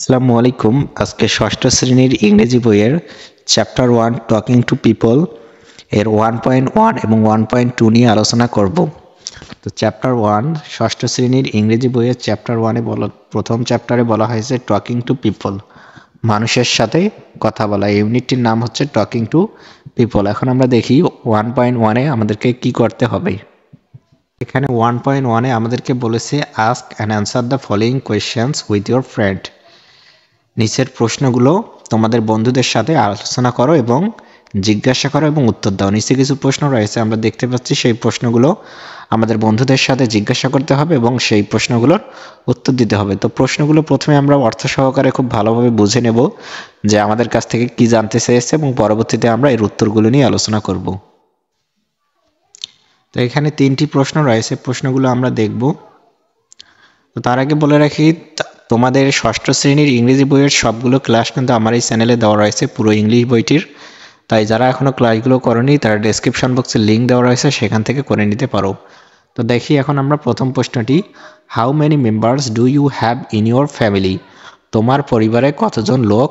আসসালামু আলাইকুম। আজকে ষষ্ঠ শ্রেণীর ইংরেজি বইয়ের চ্যাপ্টার 1 টকিং টু পিপল এর 1.1 এবং 1.2 নিয়ে আলোচনা করব। তো চ্যাপ্টার 1 ষষ্ঠ শ্রেণীর ইংরেজি বইয়ের চ্যাপ্টার 1 প্রথম চ্যাপ্টারে বলা হয়েছে টকিং টু পিপল, মানুষের সাথে কথা বলা। ইউনিটটির নাম হচ্ছে টকিং টু পিপল। এখন আমরা দেখি 1.1 এ আমাদেরকে কি করতে হবে। এখানে 1.1 এ আমাদেরকে বলেছে ask and answer the following questions with your friend. নিচের প্রশ্নগুলো তোমাদের বন্ধুদের সাথে আলোচনা করো এবং জিজ্ঞাসা করো এবং উত্তর দাও। নিচে কিছু প্রশ্ন রয়েছে আমরা দেখতে পাচ্ছি, সেই প্রশ্নগুলো আমাদের বন্ধুদের সাথে জিজ্ঞাসা করতে হবে এবং সেই প্রশ্নগুলোর উত্তর দিতে হবে। তো প্রশ্নগুলো প্রথমে আমরা অর্থ সহকারে খুব ভালোভাবে বুঝে নেব যে আমাদের কাছ থেকে কি জানতে চেয়েছে এবং পরবর্তীতে আমরা এর উত্তরগুলো নিয়ে আলোচনা করব। তো এখানে 3টি প্রশ্ন রয়েছে, প্রশ্নগুলো আমরা দেখব। তো তার আগে বলে রাখি, তোমাদের ষষ্ঠ শ্রেণীর ইংরেজি বইয়ের সবগুলো ক্লাস কিন্তু আমার এই চ্যানেলে দেওয়া রয়েছে, পুরো ইংলিশ বইটির। তাই যারা এখনো ক্লাসগুলো করেনি তারা ডেসক্রিপশন বক্সে লিঙ্ক দেওয়া রয়েছে, সেখান থেকে করে নিতে পারো। তো দেখি এখন আমরা প্রথম প্রশ্নটি, how many members do you have in your family? তোমার পরিবারে কতজন লোক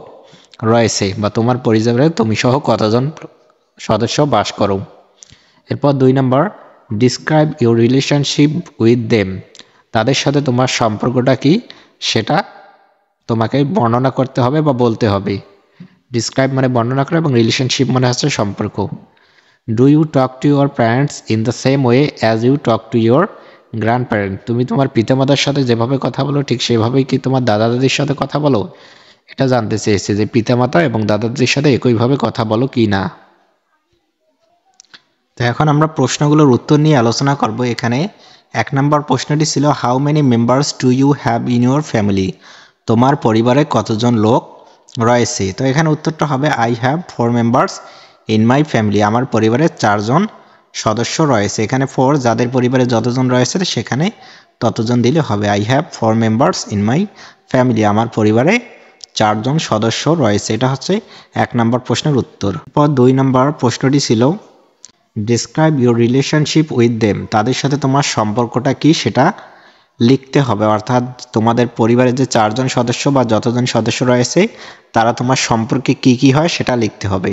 রয়েছে বা তোমার পরিবারে তুমি সহ কতজন সদস্য বাস করো। এরপর 2 নম্বর, describe your relationship with them. তাদের সাথে তোমার সম্পর্কটা কি সেটা তোমাকে বর্ণনা করতে হবে বা বলতে হবে। ডিসক্রাইব মানে বর্ণনা করা এবং রিলেশনশিপ মানে হচ্ছে সম্পর্ক। Do you talk to your parents in the same way as you talk to your grandparent? তুমি তোমার পিতামাতার সাথে যেভাবে কথা বলো ঠিক সেভাবেই কি তোমার দাদা দাদির সাথে কথা বলো? এটা জানতে চেয়েছে যে পিতামাতা এবং দাদা দাদির সাথে একইভাবে কথা বলো কি না। তো এখন আমরা প্রশ্নগুলোর উত্তর নিয়ে আলোচনা করব। এখানে 1 নম্বর প্রশ্নটি ছিল, how many members do you have in your family? তোমার পরিবারে কতজন লোক রয়েছে? তো এখানে উত্তরটা হবে I have 4 members in my family. আমার পরিবারে 4 জন সদস্য রয়েছে। এখানে 4 যাদের পরিবারে যতজন রয়েছে সেখানে ততজন দিলে হবে। I have 4 members in my family. আমার পরিবারে 4 জন সদস্য রয়েছে। এটা হচ্ছে 1 নম্বর প্রশ্নের উত্তর। এরপর 2 নম্বর প্রশ্নটি ছিল, describe your relationship with them. তাদের সাথে তোমার সম্পর্কটা কি সেটা লিখতে হবে। অর্থাৎ তোমাদের পরিবারের যে 4 জন সদস্য বা যতজন সদস্য রয়েছে তারা তোমার সম্পর্কে কি কি হয় সেটা লিখতে হবে।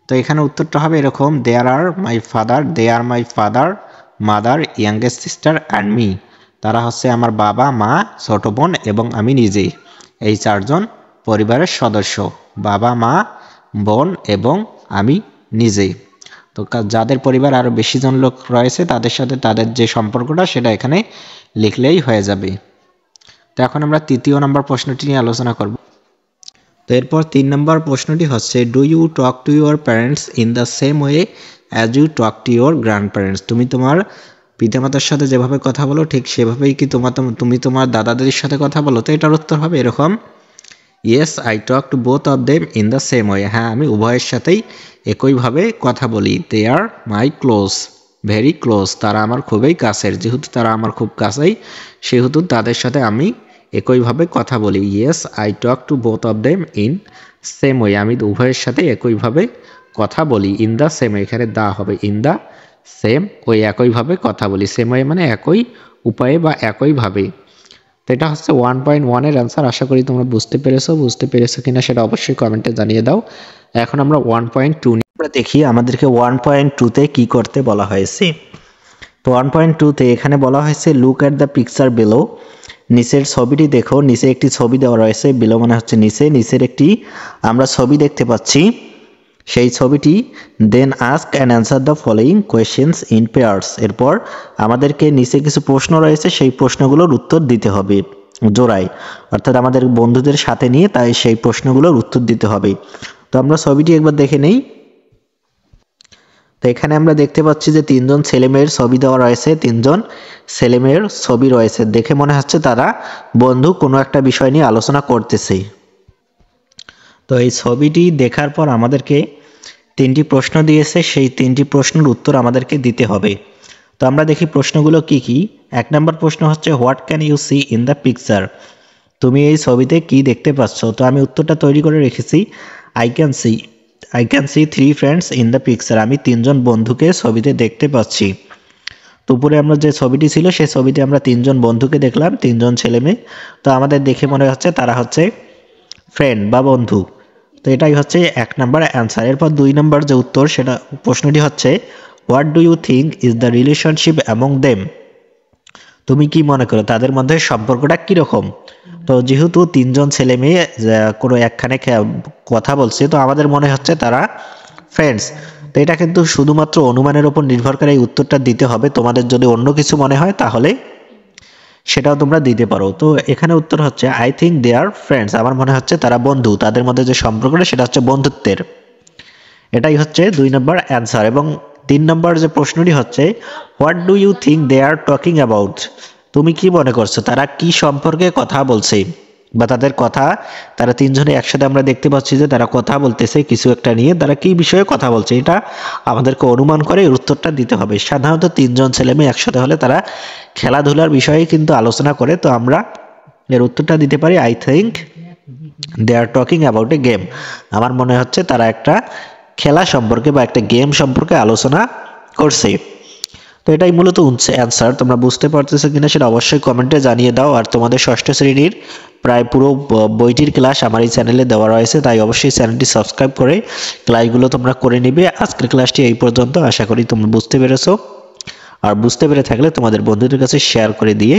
তো এখানে উত্তরটা হবে এরকম, they are my father, mother, youngest sister and me. তারা হচ্ছে আমার বাবা, মা, ছোট বোন এবং আমি নিজেই। এই 4 জন পরিবারের সদস্য, বাবা, মা, বোন এবং আমি নিজেই। তো যাদের পরিবার আরও বেশি জন লোক রয়েছে তাদের সাথে তাদের যে সম্পর্কটা সেটা এখানে লিখলেই হয়ে যাবে। তো এখন আমরা 3য় নম্বর প্রশ্নটি নিয়ে আলোচনা করব। তো এরপর 3 নম্বর প্রশ্নটি হচ্ছে, do you talk to your parents in the same way as you talk to your grandparents? তুমি তোমার পিতামাতার সাথে যেভাবে কথা বলো ঠিক সেভাবেই কি তুমি তোমার দাদা দাদির সাথে কথা বলো? তো এটার উত্তর হবে এরকম, yes I talk to both of them in the same way. হ্যাঁ, আমি উভয়ের সাথেই একইভাবে কথা বলি। দে are my close, very close. তারা আমার খুবই কাছের। যেহেতু তারা আমার খুব কাছেই সেহেতু তাদের সাথে আমি একইভাবে কথা বলি। Yes I talk to both of them in same way. আমি উভয়ের সাথে একইভাবে কথা বলি। ইন দ্য সেম, এখানে দা হবে, ইন দ্য সেম ওয়ে, একইভাবে কথা বলি। সেম ওয়ে মানে একই উপায়ে বা একইভাবে। তো এটা হচ্ছে 1.1 এর অ্যান্সার। আশা করি তোমরা বুঝতে পেরেছো কিনা সেটা অবশ্যই কমেন্টে জানিয়ে দাও। এখন আমরা 1.2 নিয়ে আমরা দেখি আমাদেরকে 1.2তে কি করতে বলা হয়েছে। তো 1.2তে এখানে বলা হয়েছে, look at the picture below. নিচের ছবিটি দেখো। নিচে একটি ছবি দেওয়া রয়েছে, বিলো মানে হচ্ছে নিচে। নিচের একটি আমরা ছবি দেখতে পাচ্ছি, সেই ছবিটি then ask and answer the following questions in pairs. এরপর আমাদেরকে নিচে কিছু প্রশ্ন রয়েছে, সেই প্রশ্নগুলোর উত্তর দিতে হবে জোড়ায়, অর্থাৎ আমাদের বন্ধুদের সাথে নিয়ে তাই সেই প্রশ্নগুলোর উত্তর দিতে হবে। তো আমরা ছবিটি একবার দেখে নেই। তো এখানে আমরা দেখতে পাচ্ছি যে 3 জন ছেলেমেয়ের ছবি দেওয়া রয়েছে। 3 জন ছেলেমেয়ের ছবি রয়েছে, দেখে মনে হচ্ছে তারা বন্ধু কোনো একটা বিষয় নিয়ে আলোচনা করতেছে। তো এই ছবিটি দেখার পর আমাদেরকে 3টি প্রশ্ন দিয়েছে, সেই 3টি প্রশ্নের উত্তর আমাদেরকে দিতে হবে। তো আমরা দেখি প্রশ্নগুলো কি কি। 1 নম্বর প্রশ্ন হচ্ছে, what can you see in the picture? তুমি এই ছবিতে কি দেখতে পাচ্ছ? তো আমি উত্তরটা তৈরি করে রেখেছি, I can see 3 friends in the picture. আমি 3 জন বন্ধুকে ছবিতে দেখতে পাচ্ছি। তো উপরে আমরা যে ছবিটি ছিল সেই ছবিতে আমরা 3 জন বন্ধুকে দেখলাম, 3 জন ছেলে মেয়ে। তো আমাদের দেখে মনে হচ্ছে তারা হচ্ছে ফ্রেন্ড বা বন্ধু। তো এটাই হচ্ছে 1 নাম্বার অ্যান্সার। এরপর 2 নাম্বার যে উত্তর সেটা প্রশ্নটি হচ্ছে what do you think is the relationship among them. তুমি কি মনে করো তাদের মধ্যে সম্পর্কটা কিরকম। তো যেহেতু 3জন ছেলে মেয়ে কোনো একখানে কথা বলছে, তো আমাদের মনে হচ্ছে তারা ফ্রেন্ডস। তো এটা কিন্তু শুধুমাত্র অনুমানের উপর নির্ভর করে এই উত্তরটা দিতে হবে। তোমাদের যদি অন্য কিছু মনে হয় তাহলে সেটাও তোমরা দিতে পারো। তো এখানে উত্তর হচ্ছে I think they are friends. আমার মনে হচ্ছে তারা বন্ধু, তাদের মধ্যে যে সম্পর্কটা সেটা হচ্ছে বন্ধুত্বের। এটাই হচ্ছে 2 নম্বর অ্যান্সার। এবং 3 নম্বর যে প্রশ্নটি হচ্ছে what do you think they are talking about. তুমি কি মনে করছো তারা কি সম্পর্কে কথা বলছে, বা তাদের কথা, তারা 3 জনে একসাথে আমরা দেখতে পাচ্ছি যে তারা কথা বলতেছে কিছু একটা নিয়ে, তারা কি বিষয়ে কথা বলছে এটা আমাদেরকে অনুমান করে এর উত্তরটা দিতে হবে। সাধারণত 3 জন ছেলে মেয়ে একসাথে হলে তারা খেলাধুলার বিষয়ে কিন্তু আলোচনা করে। তো আমরা এর উত্তরটা দিতে পারি I think they are talking about a game. আমার মনে হচ্ছে তারা একটা খেলা সম্পর্কে বা একটা গেম সম্পর্কে আলোচনা করছে। তো এটাই মূলত অ্যান্সার। তোমরা বুঝতে পারতেছো কিনা সেটা অবশ্যই কমেন্টে জানিয়ে দাও। আর তোমাদের ষষ্ঠ শ্রেণীর প্রায় পুরো বইটির ক্লাস আমার এই চ্যানেলে দেওয়া রয়েছে, তাই অবশ্যই চ্যানেলটি সাবস্ক্রাইব করে ক্লাসগুলো তোমরা করে নিবে। আজকের ক্লাসটি এই পর্যন্ত, আশা করি তোমরা বুঝতে পেরেছো। আর বুঝতে পেরে থাকলে তোমাদের বন্ধুদের কাছে শেয়ার করে দিয়ে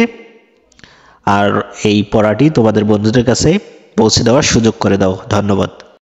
আর এই পড়াটি তোমাদের বন্ধুদের কাছে পৌঁছে দেওয়ার সুযোগ করে দাও। ধন্যবাদ।